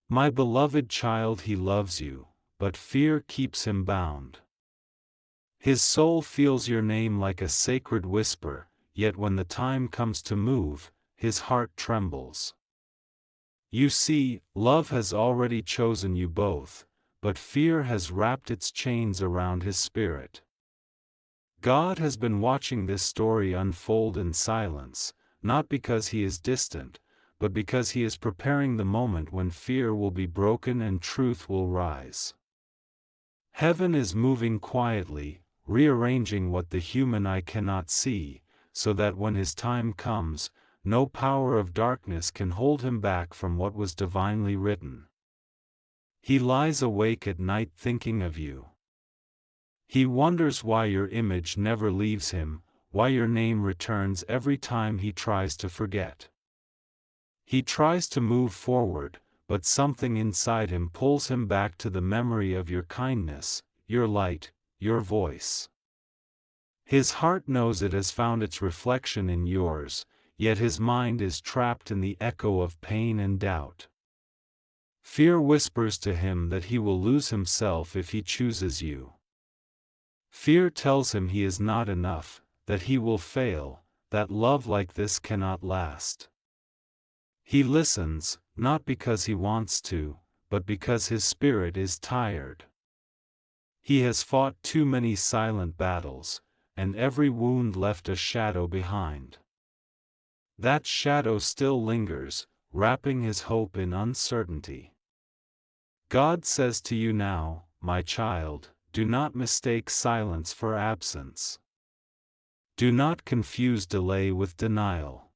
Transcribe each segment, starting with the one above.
My beloved child, he loves you, but fear keeps him bound. His soul feels your name like a sacred whisper, yet when the time comes to move, his heart trembles. You see, love has already chosen you both, but fear has wrapped its chains around his spirit. God has been watching this story unfold in silence, not because he is distant, but because he is preparing the moment when fear will be broken and truth will rise. Heaven is moving quietly, rearranging what the human eye cannot see, so that when his time comes, no power of darkness can hold him back from what was divinely written. He lies awake at night thinking of you. He wonders why your image never leaves him, why your name returns every time he tries to forget. He tries to move forward, but something inside him pulls him back to the memory of your kindness, your light, your voice. His heart knows it has found its reflection in yours, yet his mind is trapped in the echo of pain and doubt. Fear whispers to him that he will lose himself if he chooses you. Fear tells him he is not enough, that he will fail, that love like this cannot last. He listens, not because he wants to, but because his spirit is tired. He has fought too many silent battles, and every wound left a shadow behind. That shadow still lingers, wrapping his hope in uncertainty. God says to you now, my child, do not mistake silence for absence. Do not confuse delay with denial.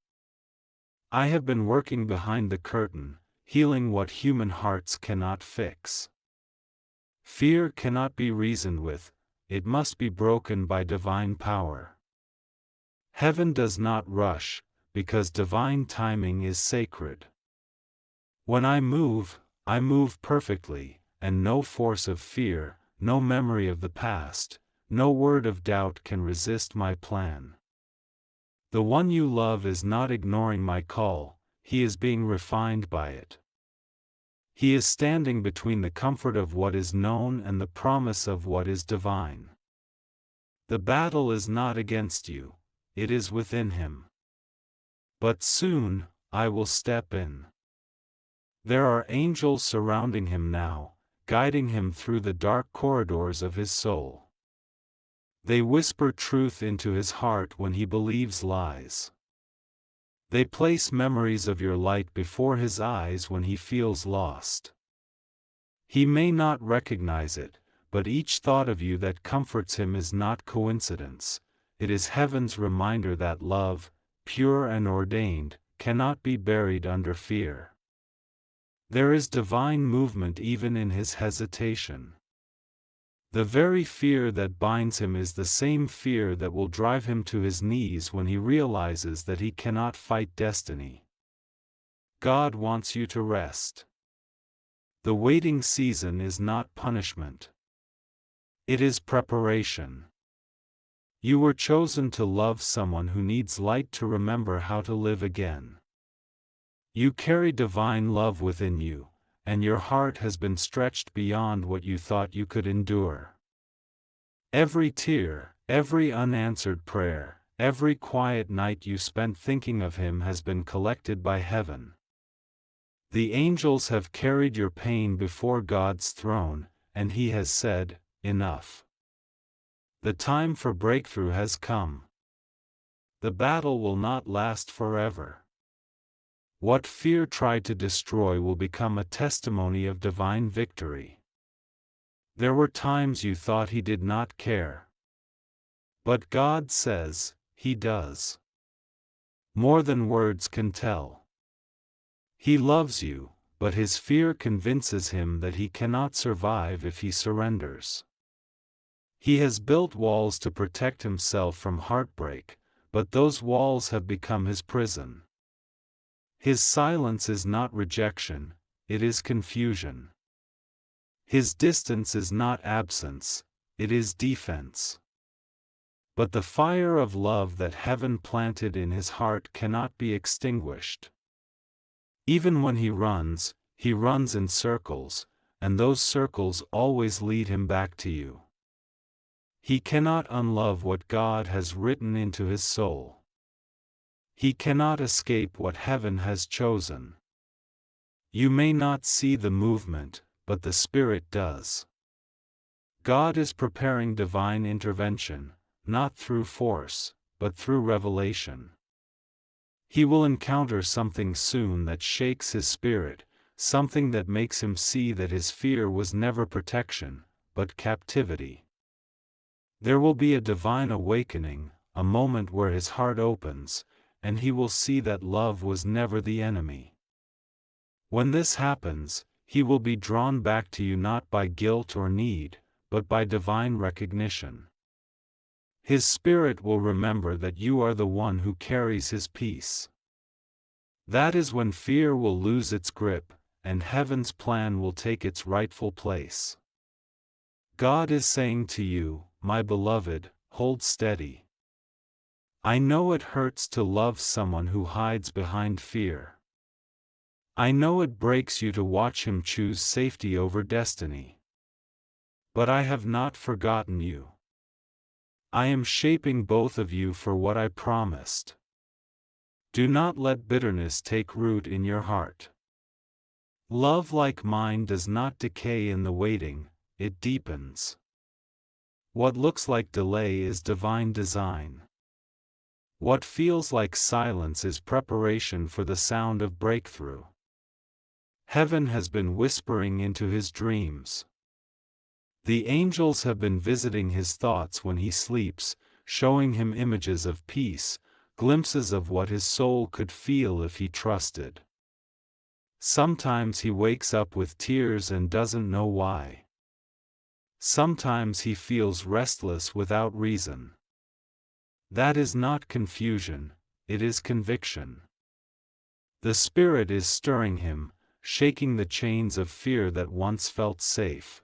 I have been working behind the curtain, healing what human hearts cannot fix. Fear cannot be reasoned with, it must be broken by divine power. Heaven does not rush, because divine timing is sacred. When I move perfectly, and no force of fear, no memory of the past, no word of doubt can resist my plan. The one you love is not ignoring my call, he is being refined by it. He is standing between the comfort of what is known and the promise of what is divine. The battle is not against you, it is within him. But soon, I will step in. There are angels surrounding him now, guiding him through the dark corridors of his soul. They whisper truth into his heart when he believes lies. They place memories of your light before his eyes when he feels lost. He may not recognize it, but each thought of you that comforts him is not coincidence, it is heaven's reminder that love, pure and ordained, cannot be buried under fear. There is divine movement even in his hesitation. The very fear that binds him is the same fear that will drive him to his knees when he realizes that he cannot fight destiny. God wants you to rest. The waiting season is not punishment. It is preparation. You were chosen to love someone who needs light to remember how to live again. You carry divine love within you, and your heart has been stretched beyond what you thought you could endure. Every tear, every unanswered prayer, every quiet night you spent thinking of him has been collected by heaven. The angels have carried your pain before God's throne, and he has said, enough. The time for breakthrough has come. The battle will not last forever. What fear tried to destroy will become a testimony of divine victory. There were times you thought he did not care. But God says, he does. More than words can tell. He loves you, but his fear convinces him that he cannot survive if he surrenders. He has built walls to protect himself from heartbreak, but those walls have become his prison. His silence is not rejection, it is confusion. His distance is not absence, it is defense. But the fire of love that heaven planted in his heart cannot be extinguished. Even when he runs, he runs in circles, and those circles always lead him back to you. He cannot unlove what God has written into his soul. He cannot escape what heaven has chosen. You may not see the movement, but the Spirit does. God is preparing divine intervention, not through force, but through revelation. He will encounter something soon that shakes his spirit, something that makes him see that his fear was never protection, but captivity. There will be a divine awakening, a moment where his heart opens, and he will see that love was never the enemy. When this happens, he will be drawn back to you not by guilt or need, but by divine recognition. His spirit will remember that you are the one who carries his peace. That is when fear will lose its grip, and heaven's plan will take its rightful place. God is saying to you, my beloved, hold steady. I know it hurts to love someone who hides behind fear. I know it breaks you to watch him choose safety over destiny. But I have not forgotten you. I am shaping both of you for what I promised. Do not let bitterness take root in your heart. Love like mine does not decay in the waiting, it deepens. What looks like delay is divine design. What feels like silence is preparation for the sound of breakthrough. Heaven has been whispering into his dreams. The angels have been visiting his thoughts when he sleeps, showing him images of peace, glimpses of what his soul could feel if he trusted. Sometimes he wakes up with tears and doesn't know why. Sometimes he feels restless without reason. That is not confusion, it is conviction. The Spirit is stirring him, shaking the chains of fear that once felt safe.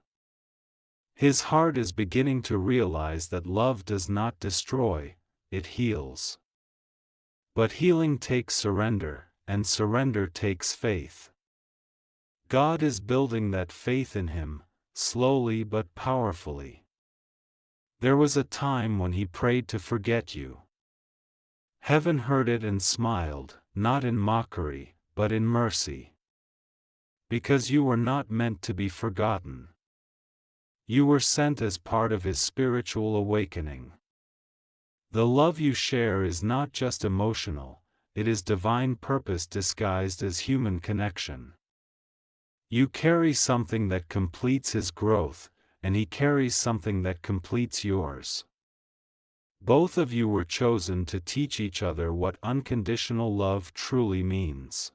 His heart is beginning to realize that love does not destroy, it heals. But healing takes surrender, and surrender takes faith. God is building that faith in him, slowly but powerfully. There was a time when he prayed to forget you. Heaven heard it and smiled, not in mockery, but in mercy. Because you were not meant to be forgotten. You were sent as part of his spiritual awakening. The love you share is not just emotional, it is divine purpose disguised as human connection. You carry something that completes his growth, and he carries something that completes yours. Both of you were chosen to teach each other what unconditional love truly means.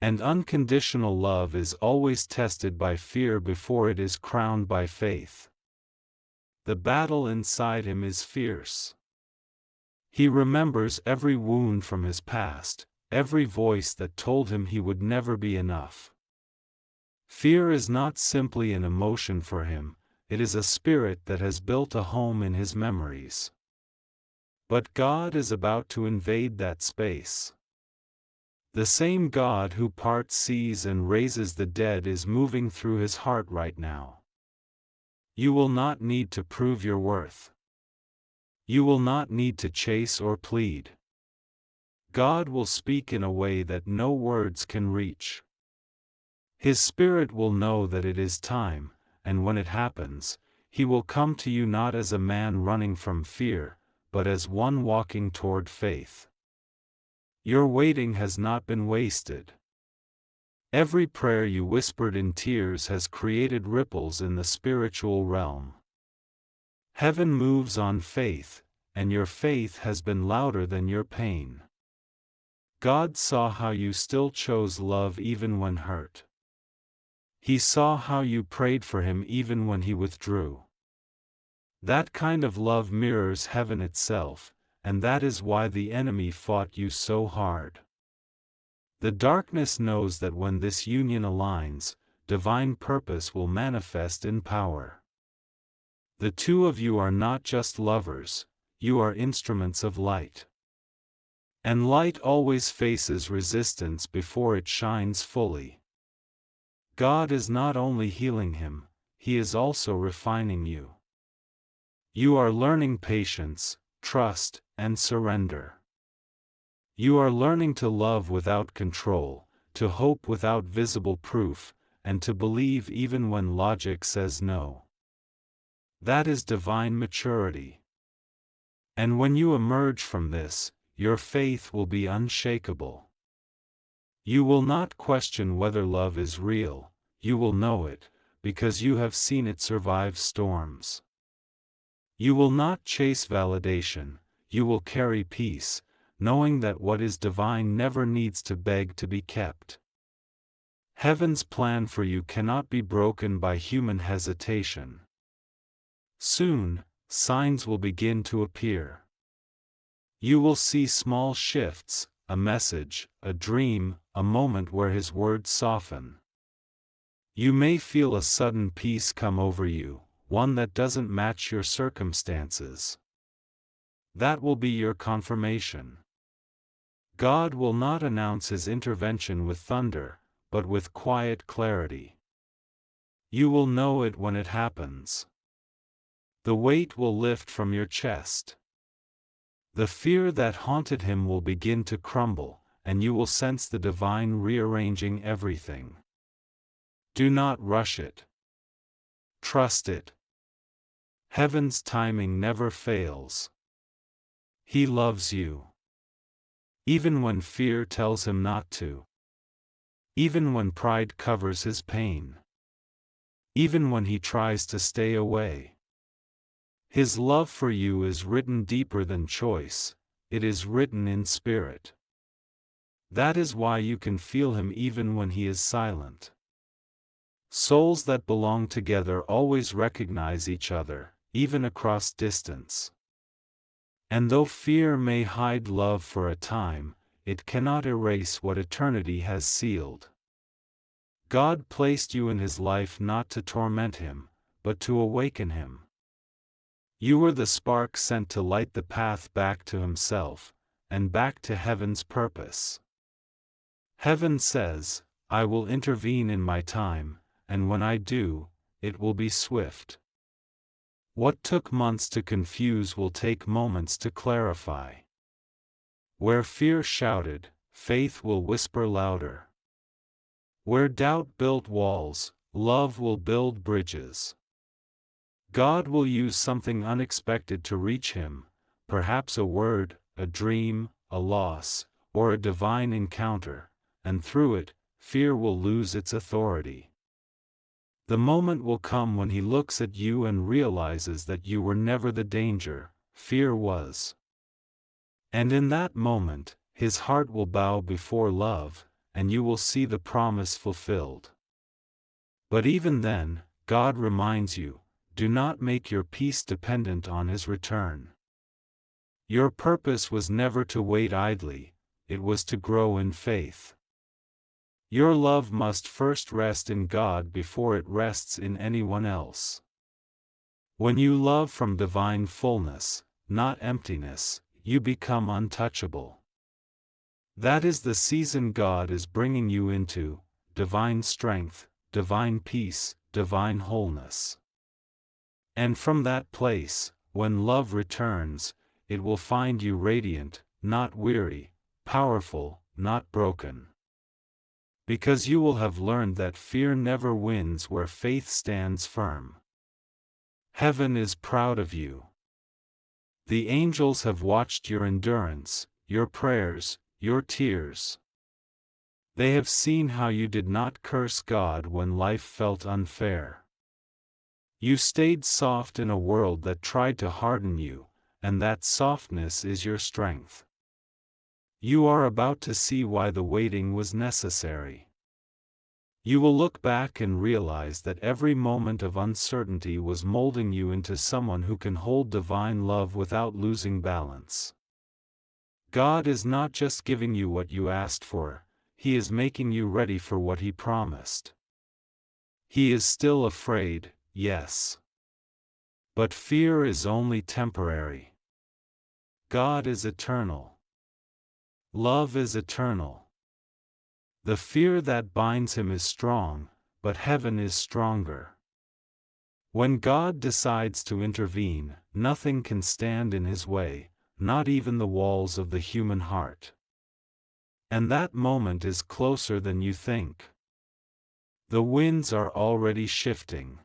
And unconditional love is always tested by fear before it is crowned by faith. The battle inside him is fierce. He remembers every wound from his past, every voice that told him he would never be enough. Fear is not simply an emotion for him, it is a spirit that has built a home in his memories. But God is about to invade that space. The same God who parts seas and raises the dead is moving through his heart right now. You will not need to prove your worth. You will not need to chase or plead. God will speak in a way that no words can reach. His Spirit will know that it is time, and when it happens, he will come to you not as a man running from fear, but as one walking toward faith. Your waiting has not been wasted. Every prayer you whispered in tears has created ripples in the spiritual realm. Heaven moves on faith, and your faith has been louder than your pain. God saw how you still chose love even when hurt. He saw how you prayed for him even when he withdrew. That kind of love mirrors heaven itself, and that is why the enemy fought you so hard. The darkness knows that when this union aligns, divine purpose will manifest in power. The two of you are not just lovers, you are instruments of light. And light always faces resistance before it shines fully. God is not only healing him, He is also refining you. You are learning patience, trust, and surrender. You are learning to love without control, to hope without visible proof, and to believe even when logic says no. That is divine maturity. And when you emerge from this, your faith will be unshakable. You will not question whether love is real, you will know it, because you have seen it survive storms. You will not chase validation, you will carry peace, knowing that what is divine never needs to beg to be kept. Heaven's plan for you cannot be broken by human hesitation. Soon, signs will begin to appear. You will see small shifts, a message, a dream, a moment where His words soften. You may feel a sudden peace come over you, one that doesn't match your circumstances. That will be your confirmation. God will not announce His intervention with thunder, but with quiet clarity. You will know it when it happens. The weight will lift from your chest. The fear that haunted him will begin to crumble, and you will sense the divine rearranging everything. Do not rush it. Trust it. Heaven's timing never fails. He loves you. Even when fear tells him not to. Even when pride covers his pain. Even when he tries to stay away. His love for you is written deeper than choice, it is written in spirit. That is why you can feel him even when he is silent. Souls that belong together always recognize each other, even across distance. And though fear may hide love for a time, it cannot erase what eternity has sealed. God placed you in his life not to torment him, but to awaken him. You were the spark sent to light the path back to himself, and back to heaven's purpose. Heaven says, I will intervene in my time, and when I do, it will be swift. What took months to confuse will take moments to clarify. Where fear shouted, faith will whisper louder. Where doubt built walls, love will build bridges. God will use something unexpected to reach him, perhaps a word, a dream, a loss, or a divine encounter, and through it, fear will lose its authority. The moment will come when he looks at you and realizes that you were never the danger, fear was. And in that moment, his heart will bow before love, and you will see the promise fulfilled. But even then, God reminds you, do not make your peace dependent on his return. Your purpose was never to wait idly, it was to grow in faith. Your love must first rest in God before it rests in anyone else. When you love from divine fullness, not emptiness, you become untouchable. That is the season God is bringing you into, divine strength, divine peace, divine wholeness. And from that place, when love returns, it will find you radiant, not weary, powerful, not broken. Because you will have learned that fear never wins where faith stands firm. Heaven is proud of you. The angels have watched your endurance, your prayers, your tears. They have seen how you did not curse God when life felt unfair. You stayed soft in a world that tried to harden you, and that softness is your strength. You are about to see why the waiting was necessary. You will look back and realize that every moment of uncertainty was molding you into someone who can hold divine love without losing balance. God is not just giving you what you asked for, He is making you ready for what He promised. He is still afraid, yes. But fear is only temporary. God is eternal. Love is eternal. The fear that binds Him is strong, but heaven is stronger. When God decides to intervene, nothing can stand in his way, not even the walls of the human heart. And that moment is closer than you think. The winds are already shifting.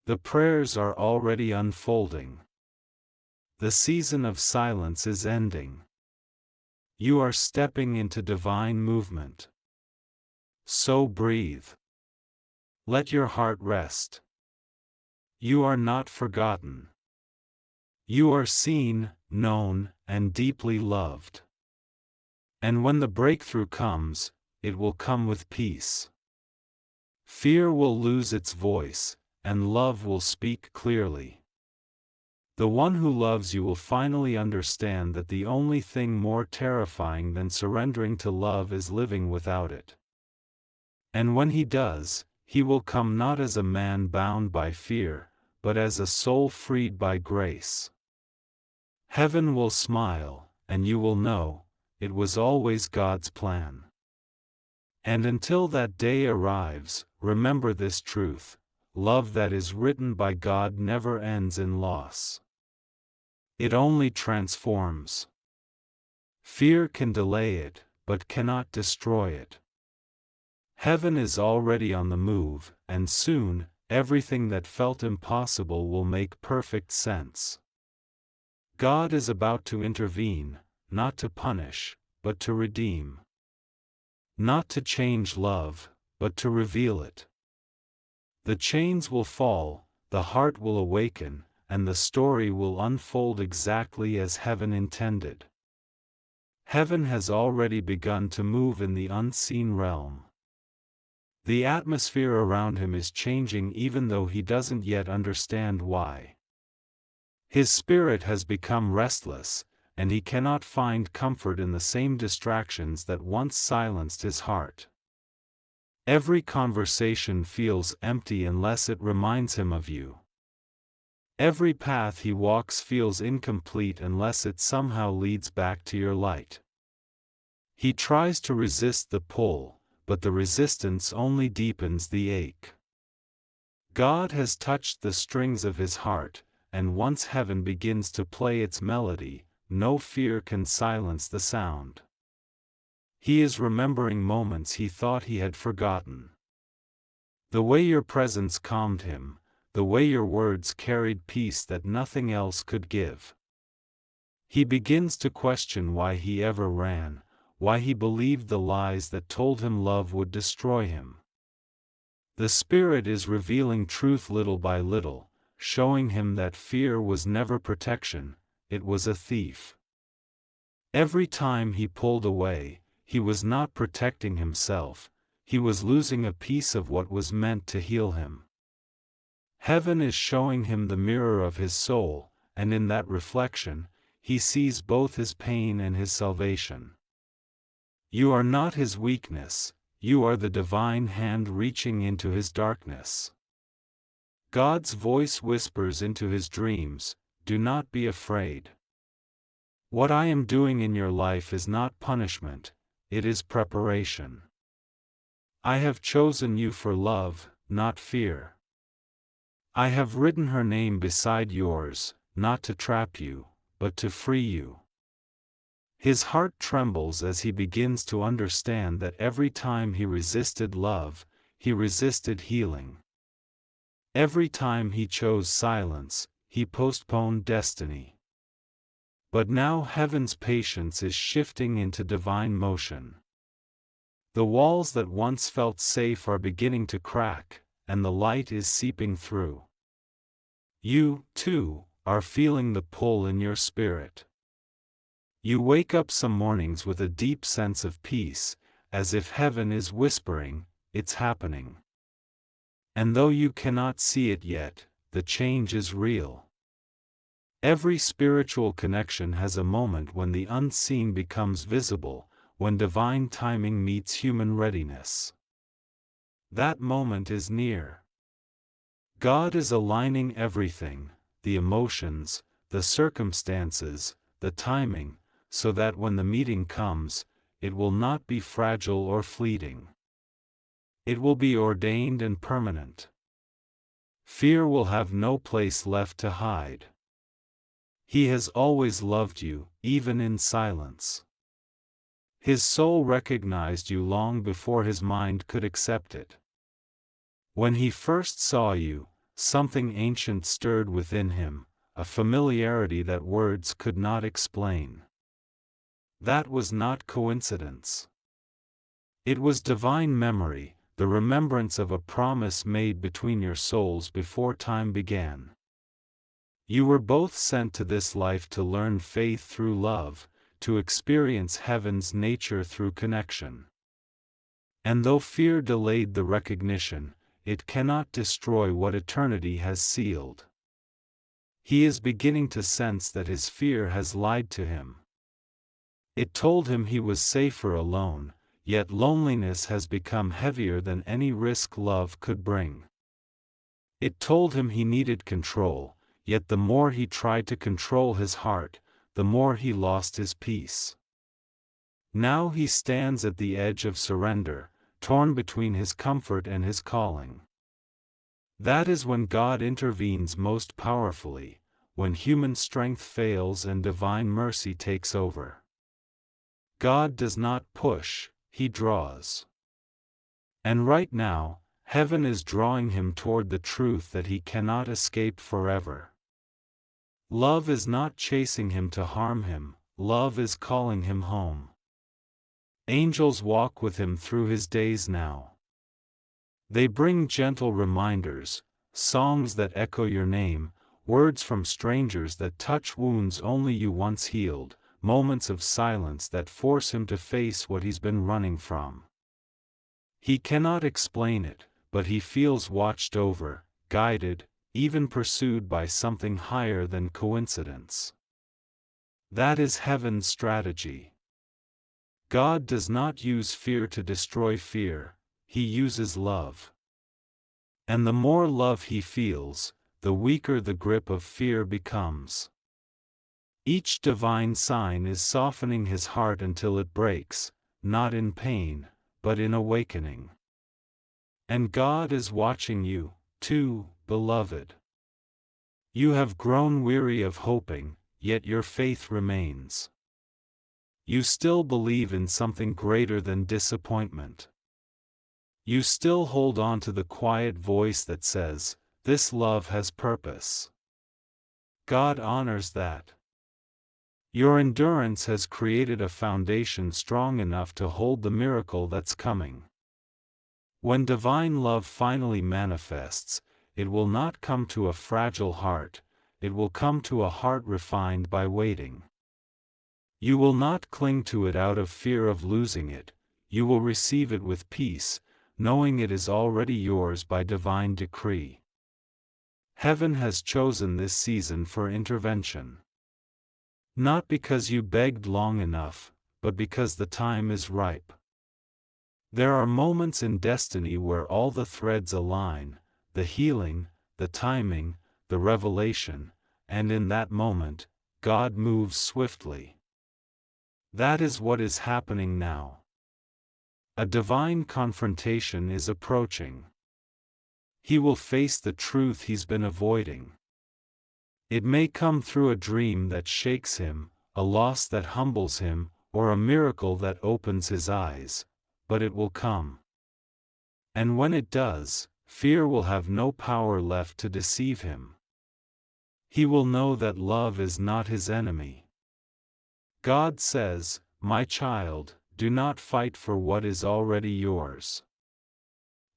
The prayers are already unfolding. The season of silence is ending. You are stepping into divine movement. So breathe. Let your heart rest. You are not forgotten. You are seen, known, and deeply loved. And when the breakthrough comes, it will come with peace. Fear will lose its voice, and love will speak clearly. The one who loves you will finally understand that the only thing more terrifying than surrendering to love is living without it. And when he does, he will come not as a man bound by fear, but as a soul freed by grace. Heaven will smile, and you will know, it was always God's plan. And until that day arrives, remember this truth: love that is written by God never ends in loss. It only transforms. Fear can delay it, but cannot destroy it. Heaven is already on the move, and soon, everything that felt impossible will make perfect sense. God is about to intervene, not to punish, but to redeem. Not to change love, but to reveal it. The chains will fall, the heart will awaken, and the story will unfold exactly as heaven intended. Heaven has already begun to move in the unseen realm. The atmosphere around him is changing even though he doesn't yet understand why. His spirit has become restless, and he cannot find comfort in the same distractions that once silenced his heart. Every conversation feels empty unless it reminds him of you. Every path he walks feels incomplete unless it somehow leads back to your light. He tries to resist the pull, but the resistance only deepens the ache. God has touched the strings of his heart, and once heaven begins to play its melody, no fear can silence the sound. He is remembering moments he thought he had forgotten. The way your presence calmed him, the way your words carried peace that nothing else could give. He begins to question why he ever ran, why he believed the lies that told him love would destroy him. The Spirit is revealing truth little by little, showing him that fear was never protection, it was a thief. Every time he pulled away, he was not protecting himself, he was losing a piece of what was meant to heal him. Heaven is showing him the mirror of his soul, and in that reflection, he sees both his pain and his salvation. You are not his weakness, you are the divine hand reaching into his darkness. God's voice whispers into his dreams, "Do not be afraid. What I am doing in your life is not punishment, it is preparation. I have chosen you for love, not fear. I have written her name beside yours, not to trap you, but to free you." His heart trembles as he begins to understand that every time he resisted love, he resisted healing. Every time he chose silence, he postponed destiny. But now heaven's patience is shifting into divine motion. The walls that once felt safe are beginning to crack, and the light is seeping through. You, too, are feeling the pull in your spirit. You wake up some mornings with a deep sense of peace, as if heaven is whispering, "It's happening." And though you cannot see it yet, the change is real. Every spiritual connection has a moment when the unseen becomes visible, when divine timing meets human readiness. That moment is near. God is aligning everything, the emotions, the circumstances, the timing, so that when the meeting comes, it will not be fragile or fleeting. It will be ordained and permanent. Fear will have no place left to hide. He has always loved you, even in silence. His soul recognized you long before his mind could accept it. When he first saw you, something ancient stirred within him, a familiarity that words could not explain. That was not coincidence. It was divine memory, the remembrance of a promise made between your souls before time began. You were both sent to this life to learn faith through love, to experience heaven's nature through connection. And though fear delayed the recognition, it cannot destroy what eternity has sealed. He is beginning to sense that his fear has lied to him. It told him he was safer alone, yet loneliness has become heavier than any risk love could bring. It told him he needed control, yet the more he tried to control his heart, the more he lost his peace. Now he stands at the edge of surrender, torn between his comfort and his calling. That is when God intervenes most powerfully, when human strength fails and divine mercy takes over. God does not push, he draws. And right now, heaven is drawing him toward the truth that he cannot escape forever. Love is not chasing him to harm him, love is calling him home. Angels walk with him through his days now. They bring gentle reminders, songs that echo your name, words from strangers that touch wounds only you once healed, moments of silence that force him to face what he's been running from. He cannot explain it, but he feels watched over, guided, even pursued by something higher than coincidence. That is heaven's strategy. God does not use fear to destroy fear, he uses love. And the more love he feels, the weaker the grip of fear becomes. Each divine sign is softening his heart until it breaks, not in pain, but in awakening. And God is watching you, too, beloved. You have grown weary of hoping, yet your faith remains. You still believe in something greater than disappointment. You still hold on to the quiet voice that says, "This love has purpose." God honors that. Your endurance has created a foundation strong enough to hold the miracle that's coming. When divine love finally manifests, it will not come to a fragile heart, it will come to a heart refined by waiting. You will not cling to it out of fear of losing it, you will receive it with peace, knowing it is already yours by divine decree. Heaven has chosen this season for intervention. Not because you begged long enough, but because the time is ripe. There are moments in destiny where all the threads align, the healing, the timing, the revelation, and in that moment, God moves swiftly. That is what is happening now. A divine confrontation is approaching. He will face the truth he's been avoiding. It may come through a dream that shakes him, a loss that humbles him, or a miracle that opens his eyes, but it will come. And when it does, fear will have no power left to deceive him. He will know that love is not his enemy. God says, "My child, do not fight for what is already yours."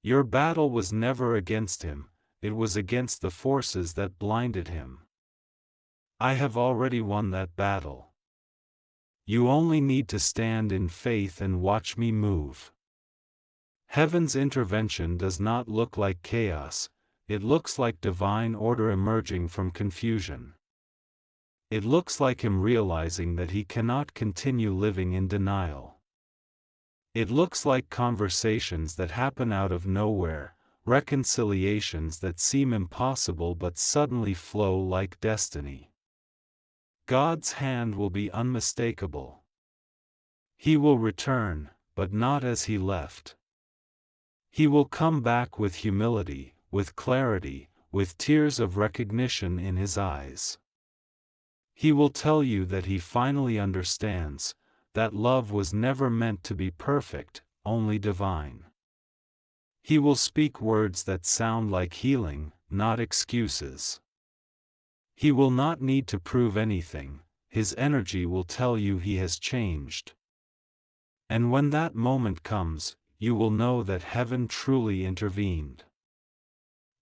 Your battle was never against him, it was against the forces that blinded him. I have already won that battle. You only need to stand in faith and watch me move. Heaven's intervention does not look like chaos, it looks like divine order emerging from confusion. It looks like him realizing that he cannot continue living in denial. It looks like conversations that happen out of nowhere, reconciliations that seem impossible but suddenly flow like destiny. God's hand will be unmistakable. He will return, but not as he left. He will come back with humility, with clarity, with tears of recognition in his eyes. He will tell you that he finally understands, that love was never meant to be perfect, only divine. He will speak words that sound like healing, not excuses. He will not need to prove anything, his energy will tell you he has changed. And when that moment comes, you will know that heaven truly intervened.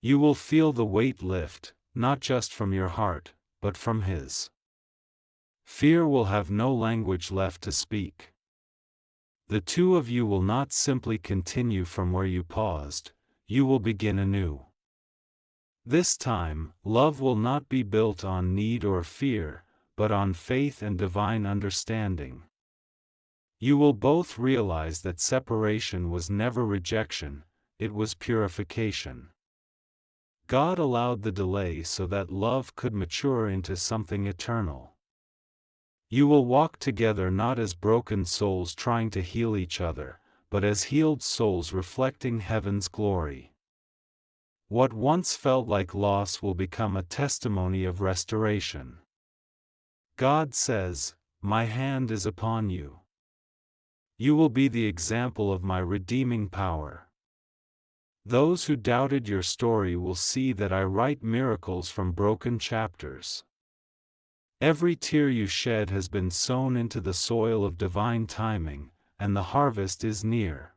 You will feel the weight lift, not just from your heart, but from his. Fear will have no language left to speak. The two of you will not simply continue from where you paused, you will begin anew. This time, love will not be built on need or fear, but on faith and divine understanding. You will both realize that separation was never rejection, it was purification. God allowed the delay so that love could mature into something eternal. You will walk together not as broken souls trying to heal each other, but as healed souls reflecting heaven's glory. What once felt like loss will become a testimony of restoration. God says, "My hand is upon you. You will be the example of my redeeming power." Those who doubted your story will see that I write miracles from broken chapters. Every tear you shed has been sown into the soil of divine timing, and the harvest is near.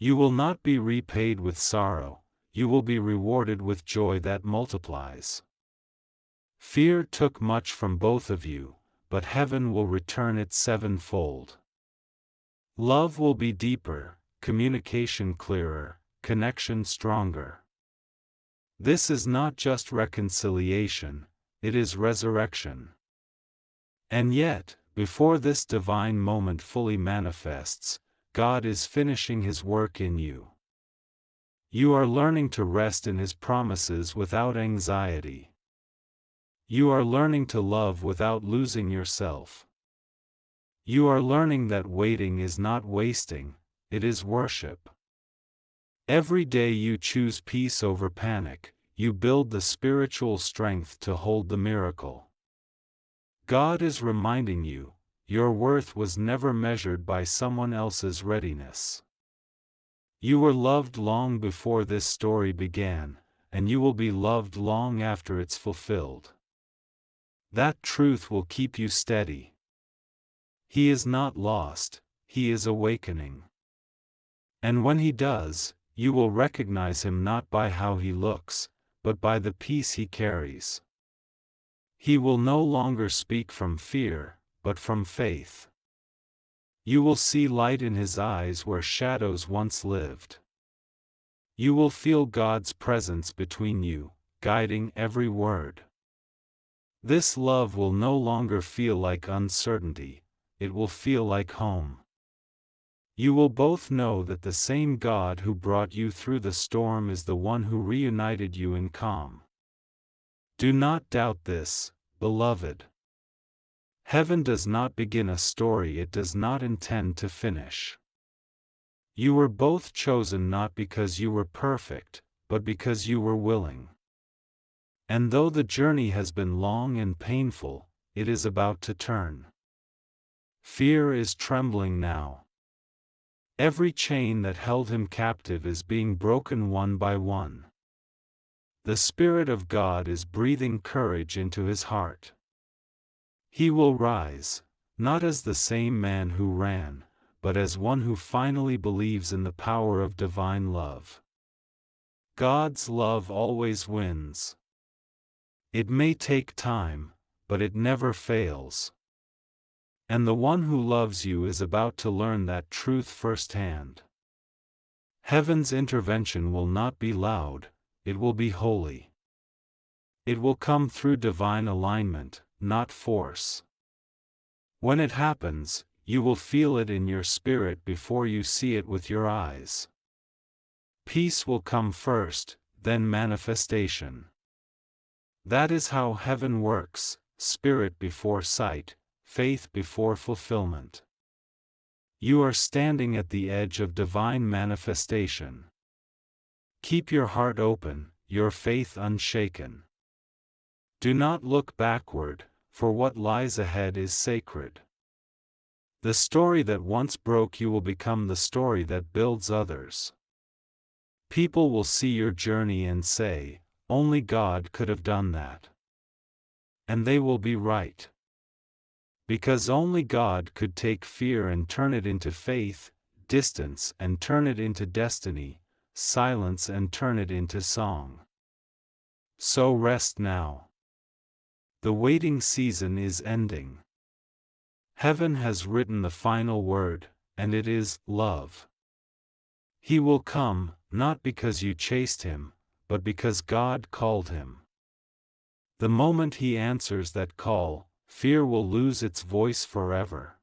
You will not be repaid with sorrow, you will be rewarded with joy that multiplies. Fear took much from both of you, but heaven will return it sevenfold. Love will be deeper, communication clearer, connection stronger. This is not just reconciliation, it is resurrection. And yet, before this divine moment fully manifests, God is finishing his work in you. You are learning to rest in his promises without anxiety. You are learning to love without losing yourself. You are learning that waiting is not wasting, it is worship. Every day you choose peace over panic, you build the spiritual strength to hold the miracle. God is reminding you, your worth was never measured by someone else's readiness. You were loved long before this story began, and you will be loved long after it's fulfilled. That truth will keep you steady. He is not lost, he is awakening. And when he does, you will recognize him not by how he looks, but by the peace he carries. He will no longer speak from fear, but from faith. You will see light in his eyes where shadows once lived. You will feel God's presence between you, guiding every word. This love will no longer feel like uncertainty, it will feel like home. You will both know that the same God who brought you through the storm is the one who reunited you in calm. Do not doubt this, beloved. Heaven does not begin a story it does not intend to finish. You were both chosen not because you were perfect, but because you were willing. And though the journey has been long and painful, it is about to turn. Fear is trembling now. Every chain that held him captive is being broken one by one. The Spirit of God is breathing courage into his heart. He will rise, not as the same man who ran, but as one who finally believes in the power of divine love. God's love always wins. It may take time, but it never fails. And the one who loves you is about to learn that truth firsthand. Heaven's intervention will not be loud, it will be holy. It will come through divine alignment, not force. When it happens, you will feel it in your spirit before you see it with your eyes. Peace will come first, then manifestation. That is how heaven works, spirit before sight, faith before fulfillment. You are standing at the edge of divine manifestation. Keep your heart open, your faith unshaken. Do not look backward, for what lies ahead is sacred. The story that once broke you will become the story that builds others. People will see your journey and say, "Only God could have done that." And they will be right. Because only God could take fear and turn it into faith, distance and turn it into destiny, silence and turn it into song. So rest now. The waiting season is ending. Heaven has written the final word, and it is love. He will come, not because you chased him, but because God called him. The moment he answers that call, fear will lose its voice forever.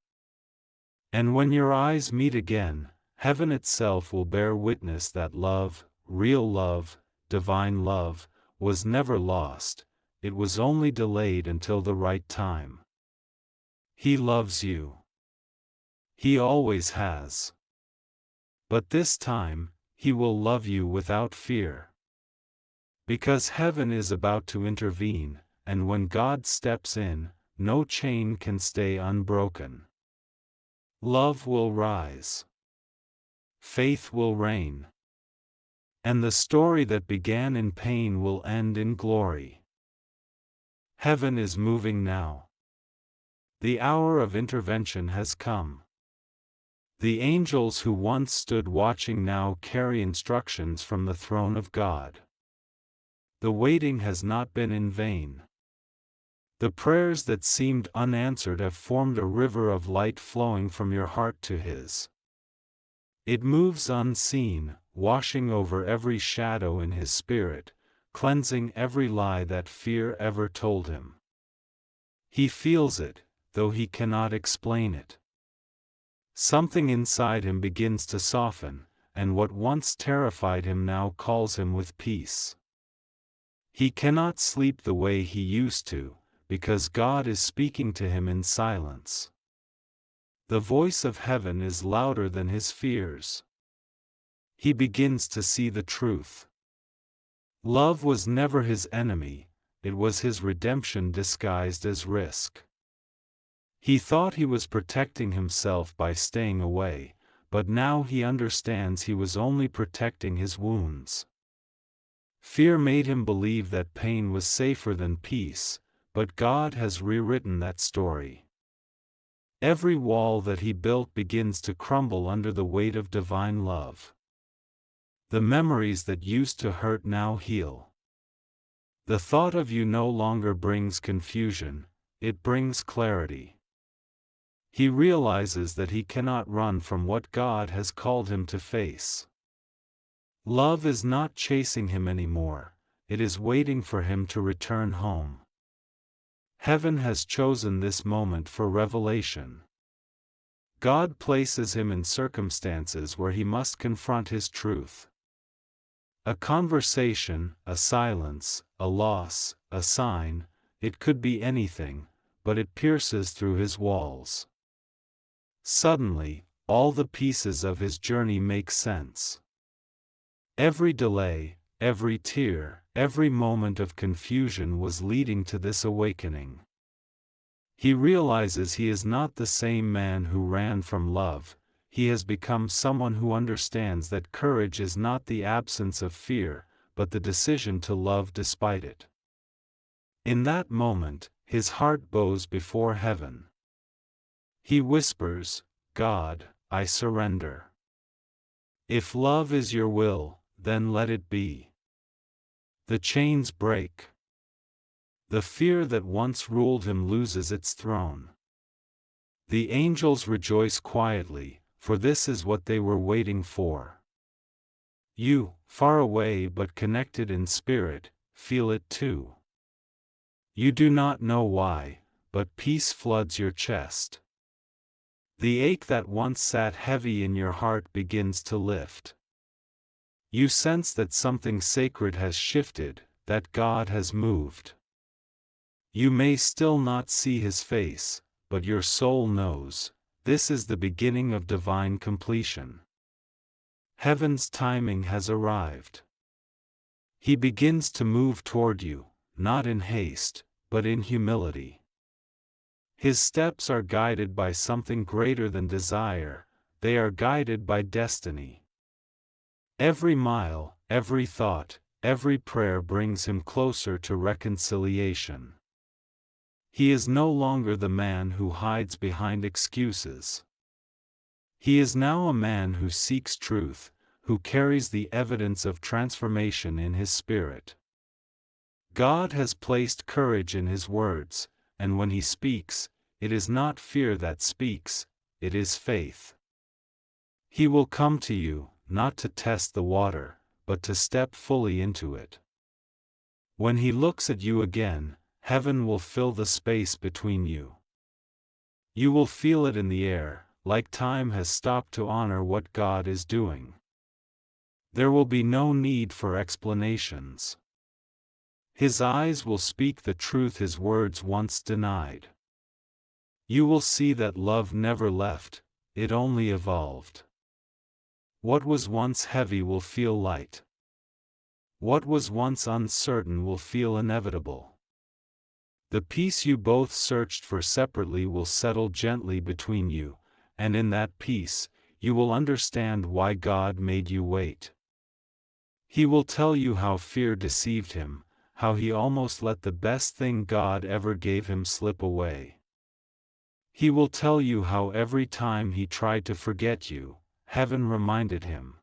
And when your eyes meet again, heaven itself will bear witness that love, real love, divine love, was never lost, it was only delayed until the right time. He loves you. He always has. But this time, he will love you without fear. Because heaven is about to intervene, and when God steps in, no chain can stay unbroken. Love will rise. Faith will reign. And the story that began in pain will end in glory. Heaven is moving now. The hour of intervention has come. The angels who once stood watching now carry instructions from the throne of God. The waiting has not been in vain. The prayers that seemed unanswered have formed a river of light flowing from your heart to his. It moves unseen, washing over every shadow in his spirit, cleansing every lie that fear ever told him. He feels it, though he cannot explain it. Something inside him begins to soften, and what once terrified him now calls him with peace. He cannot sleep the way he used to, because God is speaking to him in silence. The voice of heaven is louder than his fears. He begins to see the truth. Love was never his enemy, it was his redemption disguised as risk. He thought he was protecting himself by staying away, but now he understands he was only protecting his wounds. Fear made him believe that pain was safer than peace, but God has rewritten that story. Every wall that he built begins to crumble under the weight of divine love. The memories that used to hurt now heal. The thought of you no longer brings confusion, it brings clarity. He realizes that he cannot run from what God has called him to face. Love is not chasing him anymore, it is waiting for him to return home. Heaven has chosen this moment for revelation. God places him in circumstances where he must confront his truth. A conversation, a silence, a loss, a sign, it could be anything, but it pierces through his walls. Suddenly, all the pieces of his journey make sense. Every delay, every tear, every moment of confusion was leading to this awakening. He realizes he is not the same man who ran from love, he has become someone who understands that courage is not the absence of fear, but the decision to love despite it. In that moment, his heart bows before heaven. He whispers, "God, I surrender. If love is your will, then let it be." The chains break. The fear that once ruled him loses its throne. The angels rejoice quietly, for this is what they were waiting for. You, far away but connected in spirit, feel it too. You do not know why, but peace floods your chest. The ache that once sat heavy in your heart begins to lift. You sense that something sacred has shifted, that God has moved. You may still not see his face, but your soul knows, this is the beginning of divine completion. Heaven's timing has arrived. He begins to move toward you, not in haste, but in humility. His steps are guided by something greater than desire, they are guided by destiny. Every mile, every thought, every prayer brings him closer to reconciliation. He is no longer the man who hides behind excuses. He is now a man who seeks truth, who carries the evidence of transformation in his spirit. God has placed courage in his words, and when he speaks, it is not fear that speaks, it is faith. He will come to you, not to test the water, but to step fully into it. When he looks at you again, heaven will fill the space between you. You will feel it in the air, like time has stopped to honor what God is doing. There will be no need for explanations. His eyes will speak the truth his words once denied. You will see that love never left, it only evolved. What was once heavy will feel light. What was once uncertain will feel inevitable. The peace you both searched for separately will settle gently between you, and in that peace, you will understand why God made you wait. He will tell you how fear deceived him, how he almost let the best thing God ever gave him slip away. He will tell you how every time he tried to forget you, heaven reminded him.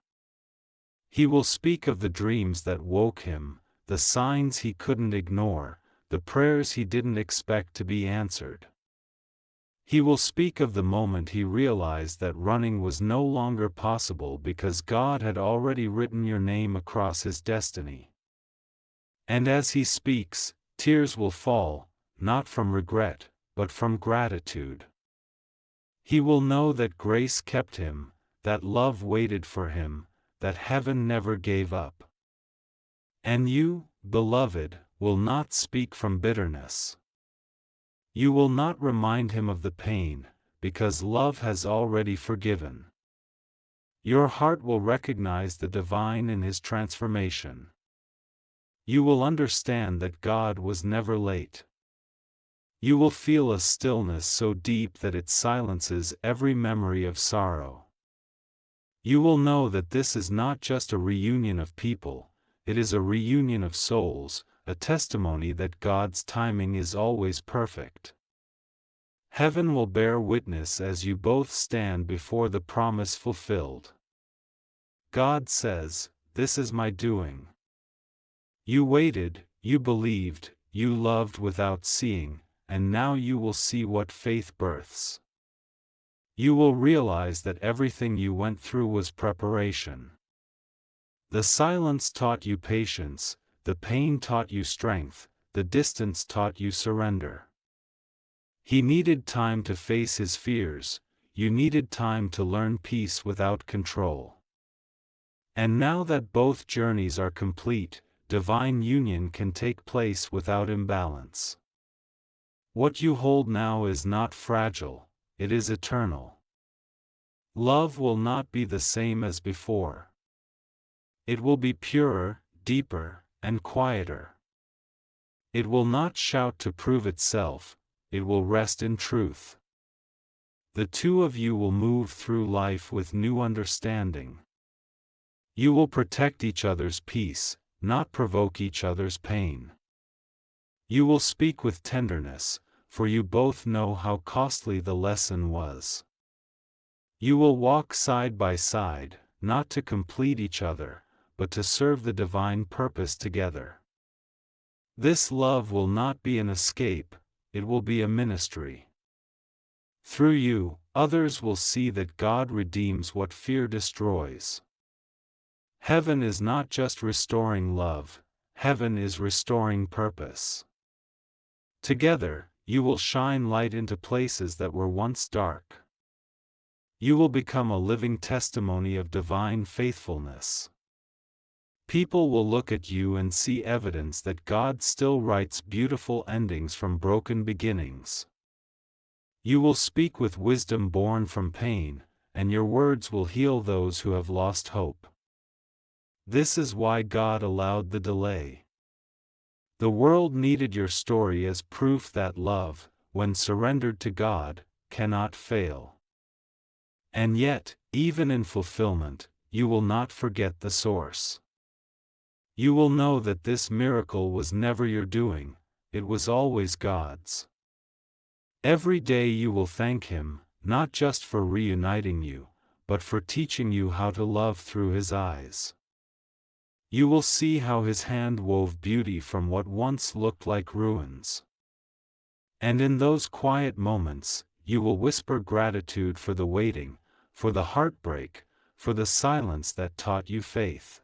He will speak of the dreams that woke him, the signs he couldn't ignore, the prayers he didn't expect to be answered. He will speak of the moment he realized that running was no longer possible because God had already written your name across his destiny. And as he speaks, tears will fall, not from regret, but from gratitude. He will know that grace kept him, that love waited for him, that heaven never gave up. And you, beloved, will not speak from bitterness. You will not remind him of the pain, because love has already forgiven. Your heart will recognize the divine in his transformation. You will understand that God was never late. You will feel a stillness so deep that it silences every memory of sorrow. You will know that this is not just a reunion of people, it is a reunion of souls, a testimony that God's timing is always perfect. Heaven will bear witness as you both stand before the promise fulfilled. God says, "This is my doing." You waited, you believed, you loved without seeing, and now you will see what faith births. You will realize that everything you went through was preparation. The silence taught you patience, the pain taught you strength, the distance taught you surrender. He needed time to face his fears, you needed time to learn peace without control. And now that both journeys are complete, divine union can take place without imbalance. What you hold now is not fragile, it is eternal. Love will not be the same as before. It will be purer, deeper, and quieter. It will not shout to prove itself, it will rest in truth. The two of you will move through life with new understanding. You will protect each other's peace, not provoke each other's pain. You will speak with tenderness, for you both know how costly the lesson was. You will walk side by side, not to complete each other, but to serve the divine purpose together. This love will not be an escape, it will be a ministry. Through you, others will see that God redeems what fear destroys. Heaven is not just restoring love, heaven is restoring purpose. Together, you will shine light into places that were once dark. You will become a living testimony of divine faithfulness. People will look at you and see evidence that God still writes beautiful endings from broken beginnings. You will speak with wisdom born from pain, and your words will heal those who have lost hope. This is why God allowed the delay. The world needed your story as proof that love, when surrendered to God, cannot fail. And yet, even in fulfillment, you will not forget the source. You will know that this miracle was never your doing, it was always God's. Every day you will thank Him, not just for reuniting you, but for teaching you how to love through His eyes. You will see how His hand wove beauty from what once looked like ruins. And in those quiet moments, you will whisper gratitude for the waiting, for the heartbreak, for the silence that taught you faith.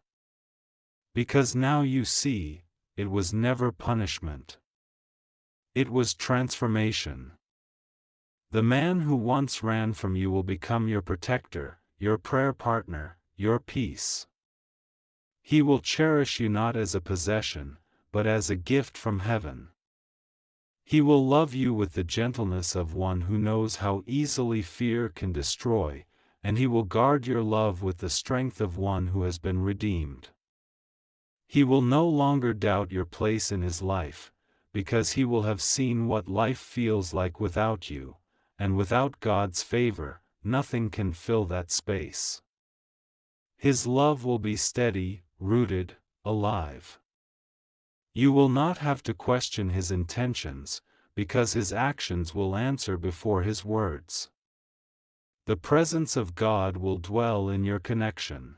Because now you see, it was never punishment. It was transformation. The man who once ran from you will become your protector, your prayer partner, your peace. He will cherish you not as a possession, but as a gift from heaven. He will love you with the gentleness of one who knows how easily fear can destroy, and He will guard your love with the strength of one who has been redeemed. He will no longer doubt your place in His life, because He will have seen what life feels like without you, and without God's favor, nothing can fill that space. His love will be steady, rooted, alive. You will not have to question His intentions, because His actions will answer before His words. The presence of God will dwell in your connection.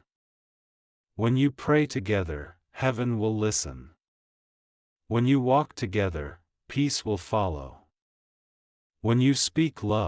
When you pray together, heaven will listen. When you walk together, peace will follow. When you speak love,